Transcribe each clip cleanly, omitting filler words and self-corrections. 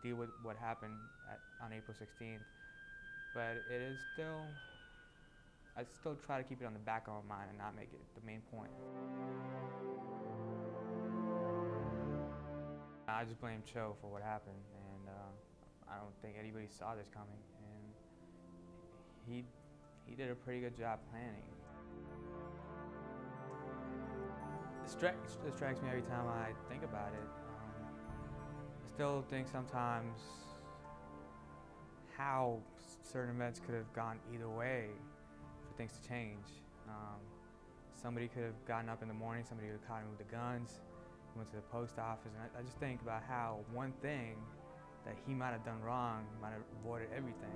deal with what happened on April 16th. But it is still, I still try to keep it on the back of my mind and not make it the main point. I just blame Cho for what happened, and I don't think anybody saw this coming. And he did a pretty good job planning. It strikes me every time I think about it. I still think sometimes how certain events could have gone either way for things to change. Somebody could have gotten up in the morning, somebody could have caught him with the guns, went to the post office, and I just think about how one thing that he might have done wrong might have avoided everything.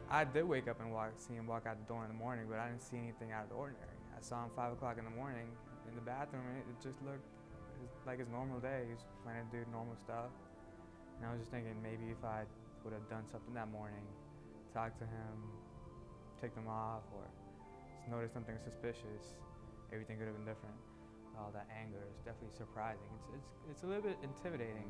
I did wake up and see him walk out the door in the morning, but I didn't see anything out of the ordinary. I saw him 5 o'clock in the morning in the bathroom, and it just looked like his normal day. He was planning to do normal stuff. And I was just thinking maybe if I would have done something that morning, talked to him, ticked him off, or just noticed something suspicious, everything could have been different. All that anger is definitely surprising. It's a little bit intimidating.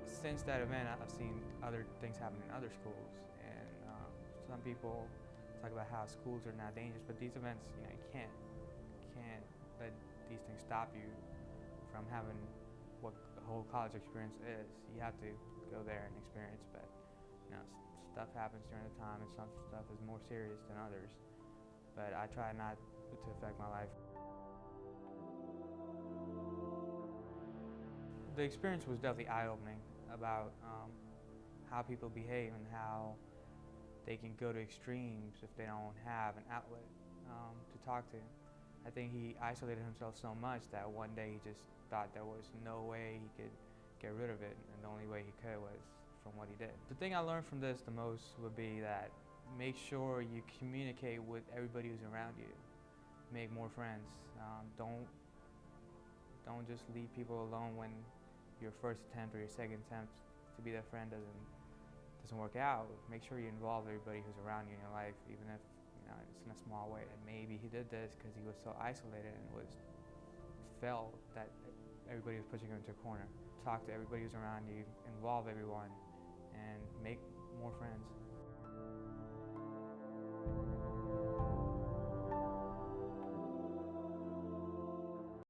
Since that event, I've seen other things happen in other schools, and some people talk about how schools are now dangerous, but these events, you can't let these things stop you from having what the whole college experience is. You have to go there and experience, but stuff happens during the time, and some stuff is more serious than others. But I try not to affect my life. The experience was definitely eye-opening about how people behave and how they can go to extremes if they don't have an outlet to talk to. I think he isolated himself so much that one day he just thought there was no way he could get rid of it, and the only way he could was from what he did. The thing I learned from this the most would be that make sure you communicate with everybody who's around you. Make more friends. Don't just leave people alone when your first attempt or your second attempt to be that friend doesn't work out. Make sure you involve everybody who's around you in your life, even if it's in a small way. And maybe he did this because he was so isolated and felt that everybody was pushing him into a corner. Talk to everybody who's around you, involve everyone, and make more friends.